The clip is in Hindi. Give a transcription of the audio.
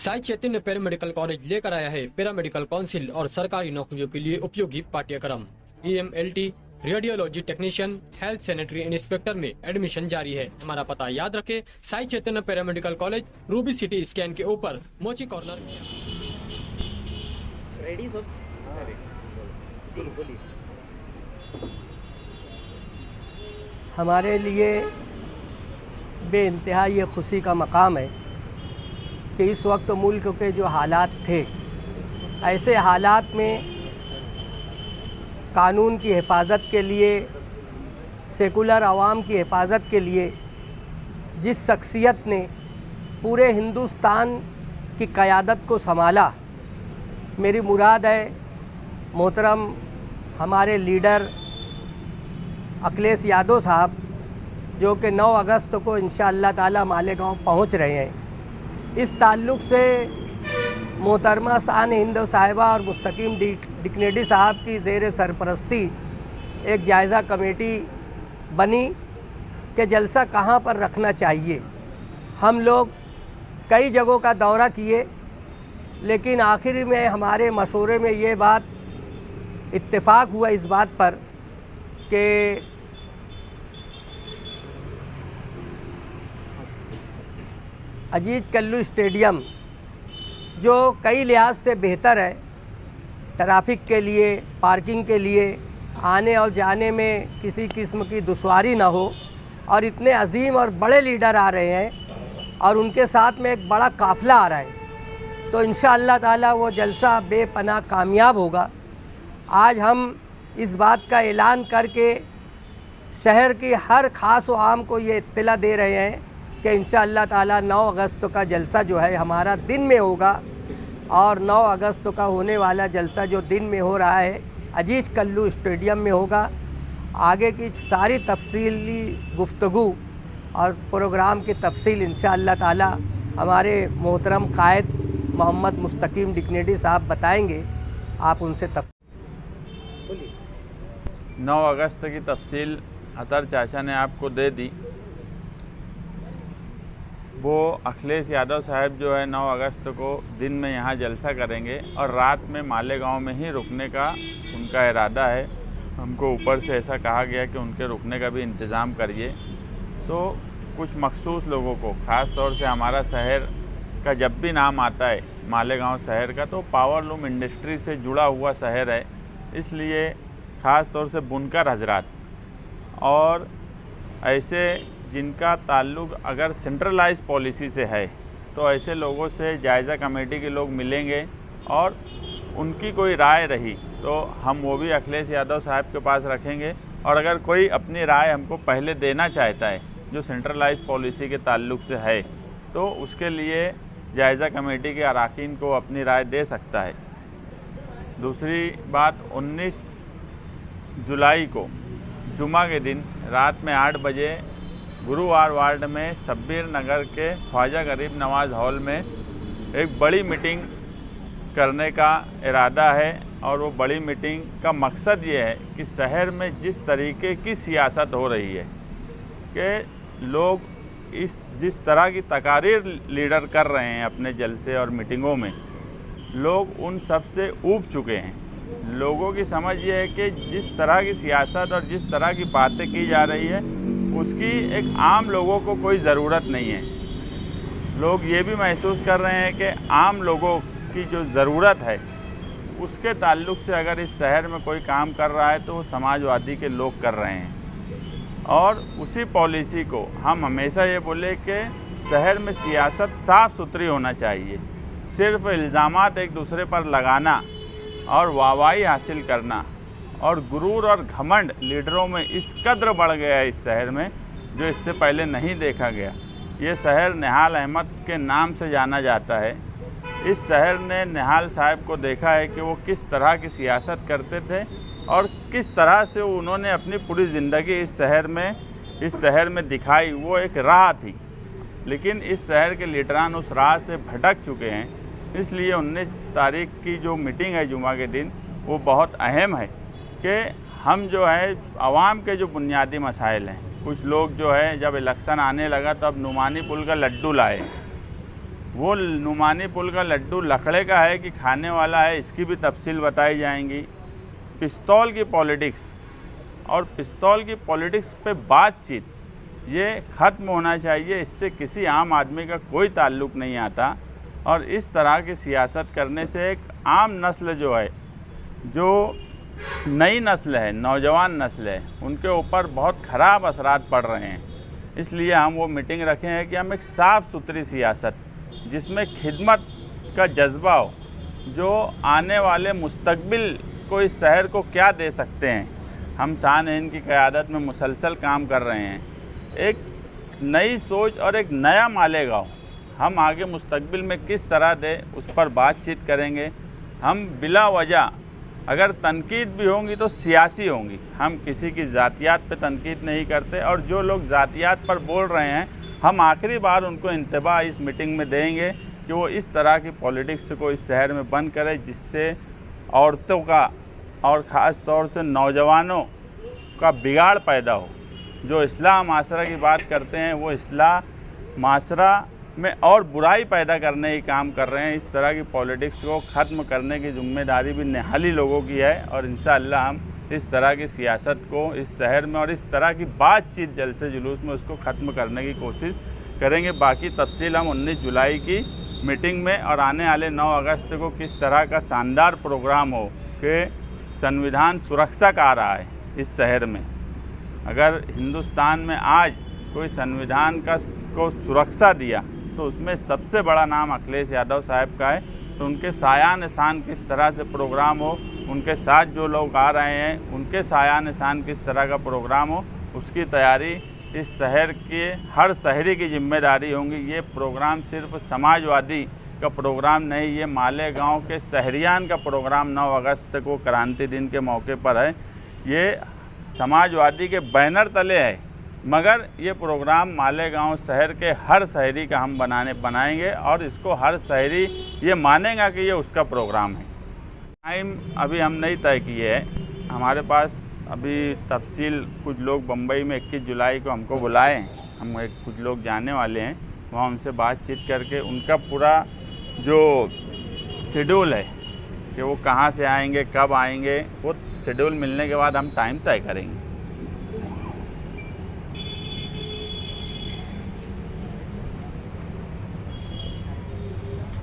साई चैतन्य पैरामेडिकल कॉलेज लेकर आया है पैरामेडिकल काउंसिल और सरकारी नौकरियों के लिए उपयोगी पाठ्यक्रम। EMLT, radiology technician, health sanitary inspector में एडमिशन जारी है। हमारा पता याद रखें, Sai Chaitanya paramedical college, ruby city scan के ऊपर, मोची कॉर्नर। रेडी सब? जी बोलिए। हमारे लिए बेइंतहा ये खुशी का मकाम है कि इस वक्त मुल्क के जो हालात थे, ऐसे हालात में कानून की हिफाजत के लिए, सेकुलर आवाम की हिफाजत के लिए जिस शख्सियत ने पूरे हिंदुस्तान की क़यादत को संभाला, मेरी मुराद है मोहतरम हमारे लीडर अखिलेश यादव साहब, जो कि 9 अगस्त को इंशाअल्लाह ताला मालेगांव पहुंच रहे हैं। इस ताल्लुक़ से मोहतरमा शान हिंद साहिबा और मुस्तकीम डिकनेडी साहब की ज़ेर सरपरस्ती एक जायज़ा कमेटी बनी कि जलसा कहाँ पर रखना चाहिए। हम लोग कई जगहों का दौरा किए, लेकिन आखिर में हमारे मशवरे में ये बात इत्तेफाक हुआ इस बात पर कि अजीज़ कल्लू स्टेडियम, जो कई लिहाज से बेहतर है, ट्रैफिक के लिए, पार्किंग के लिए, आने और जाने में किसी किस्म की दुश्वारी ना हो, और इतने अजीम और बड़े लीडर आ रहे हैं और उनके साथ में एक बड़ा काफ़िला आ रहा है, तो इंशाअल्लाह ताला वो जलसा बेपनाह कामयाब होगा। आज हम इस बात का ऐलान करके शहर की हर ख़ास व आम को ये इत्तला दे रहे हैं कि इंशाअल्लाह ताला 9 अगस्त का जलसा जो है हमारा दिन में होगा, और 9 अगस्त का होने वाला जलसा जो दिन में हो रहा है अजीज़ कल्लू स्टेडियम में होगा। आगे की सारी तफसीली गुफ्तगू और प्रोग्राम की तफसील इंशाअल्लाह ताला हमारे मोहतरम कायद मोहम्मद मुस्तकीम डिकनेडी साहब बताएंगे। आप उनसे बोलिए। 9 अगस्त की तफसील अतर चाचा ने आपको दे दी। वो अखिलेश यादव साहब जो है 9 अगस्त को दिन में यहाँ जलसा करेंगे और रात में मालेगांव में ही रुकने का उनका इरादा है। हमको ऊपर से ऐसा कहा गया कि उनके रुकने का भी इंतज़ाम करिए। तो कुछ मखसूस लोगों को, ख़ास तौर से हमारा शहर का जब भी नाम आता है मालेगांव शहर का, तो पावरलूम इंडस्ट्री से जुड़ा हुआ शहर है, इसलिए ख़ास तौर से बुनकर हजरात और ऐसे जिनका ताल्लुक़ अगर सेंट्रलाइज पॉलिसी से है, तो ऐसे लोगों से जायज़ा कमेटी के लोग मिलेंगे और उनकी कोई राय रही तो हम वो भी अखिलेश यादव साहब के पास रखेंगे। और अगर कोई अपनी राय हमको पहले देना चाहता है जो सेंट्रलाइज पॉलिसी के ताल्लुक़ से है, तो उसके लिए जायज़ा कमेटी के अरकान को अपनी राय दे सकता है। दूसरी बात, 19 जुलाई को जुमा के दिन रात में 8 बजे गुरुवार वार्ड में शब्बीर नगर के ख्वाजा गरीब नवाज़ हॉल में एक बड़ी मीटिंग करने का इरादा है। और वो बड़ी मीटिंग का मकसद ये है कि शहर में जिस तरीके की सियासत हो रही है कि लोग जिस तरह की तकारीर लीडर कर रहे हैं अपने जलसे और मीटिंगों में, लोग उन सब से ऊब चुके हैं। लोगों की समझ ये है कि जिस तरह की सियासत और जिस तरह की बातें की जा रही है उसकी एक आम लोगों को कोई ज़रूरत नहीं है। लोग ये भी महसूस कर रहे हैं कि आम लोगों की जो ज़रूरत है उसके ताल्लुक़ से अगर इस शहर में कोई काम कर रहा है तो वो समाजवादी के लोग कर रहे हैं। और उसी पॉलिसी को हम हमेशा ये बोले कि शहर में सियासत साफ़ सुथरी होना चाहिए। सिर्फ इल्ज़ामात एक दूसरे पर लगाना और वाहवाही हासिल करना और गुरूर और घमंड लीडरों में इस कदर बढ़ गया है इस शहर में, जो इससे पहले नहीं देखा गया। ये शहर निहाल अहमद के नाम से जाना जाता है। इस शहर ने निहाल साहब को देखा है कि वो किस तरह की सियासत करते थे और किस तरह से उन्होंने अपनी पूरी ज़िंदगी इस शहर में दिखाई। वो एक राह थी, लेकिन इस शहर के लीडरान उस राह से भटक चुके हैं। इसलिए 19 तारीख की जो मीटिंग है जुमा के दिन, वो बहुत अहम है कि हम जो है आवाम के जो बुनियादी मसाइल हैं, कुछ लोग जो है जब इलेक्शन आने लगा तो अब नुमानी पुल का लड्डू लाए वो नुमानी पुल का लड्डू लकड़े का है कि खाने वाला है, इसकी भी तफसील बताई जाएंगी। पिस्तौल की पॉलिटिक्स और पिस्तौल की पॉलिटिक्स पे बातचीत ये ख़त्म होना चाहिए। इससे किसी आम आदमी का कोई ताल्लुक़ नहीं आता और इस तरह की सियासत करने से एक आम नस्ल जो है, जो नई नस्ल है, नौजवान नस्ल है, उनके ऊपर बहुत ख़राब असरात पड़ रहे हैं। इसलिए हम वो मीटिंग रखे हैं कि हम एक साफ़ सुथरी सियासत जिसमें खिदमत का जज्बा हो, जो आने वाले मुस्तकबिल को इस शहर को क्या दे सकते हैं, हम शान-ए-हिंद की क़यादत में मुसलसल काम कर रहे हैं। एक नई सोच और एक नया मालेगाँव हम आगे मुस्तकबिल में किस तरह दे, उस पर बातचीत करेंगे। हम बिला वजह अगर तनकीद भी होंगी तो सियासी होंगी, हम किसी की ज़ातियात पे तनकीद नहीं करते। और जो लोग ज़ातियात पर बोल रहे हैं, हम आखिरी बार उनको इंतबाह इस मीटिंग में देंगे कि वो इस तरह की पॉलिटिक्स को इस शहर में बंद करें, जिससे औरतों का और ख़ास तौर से नौजवानों का बिगाड़ पैदा हो। जो इस्लाह माशरा की बात करते हैं, वो इस्लाह माशरा में और बुराई पैदा करने की काम कर रहे हैं। इस तरह की पॉलिटिक्स को ख़त्म करने की जिम्मेदारी भी निहाली लोगों की है और इंशाअल्लाह हम इस तरह की सियासत को इस शहर में और इस तरह की बातचीत जलसे जुलूस में उसको ख़त्म करने की कोशिश करेंगे। बाकी तफसील हम 19 जुलाई की मीटिंग में और आने वाले 9 अगस्त को किस तरह का शानदार प्रोग्राम हो कि संविधान सुरक्षा का आ रहा है इस शहर में। अगर हिंदुस्तान में आज कोई संविधान को सुरक्षा दिया तो उसमें सबसे बड़ा नाम अखिलेश यादव साहब का है। तो उनके साया निशान किस तरह से प्रोग्राम हो, उनके साथ जो लोग आ रहे हैं उनके साया निशान किस तरह का प्रोग्राम हो, उसकी तैयारी इस शहर के हर शहरी की जिम्मेदारी होंगी। ये प्रोग्राम सिर्फ समाजवादी का प्रोग्राम नहीं, ये मालेगांव के शहरियान का प्रोग्राम 9 अगस्त को क्रांति दिन के मौके पर है। ये समाजवादी के बैनर तले है, मगर ये प्रोग्राम मालेगांव शहर के हर शहरी का हम बनाएंगे और इसको हर शहरी ये मानेगा कि ये उसका प्रोग्राम है। टाइम अभी हम नहीं तय किए हैं, हमारे पास अभी तफसील कुछ लोग बम्बई में 21 जुलाई को हमको बुलाए हैं, हम कुछ लोग जाने वाले हैं, वहाँ उनसे बातचीत करके उनका पूरा जो शेड्यूल है कि वो कहाँ से आएंगे, कब आएंगे, वो शेड्यूल मिलने के बाद हम टाइम तय करेंगे।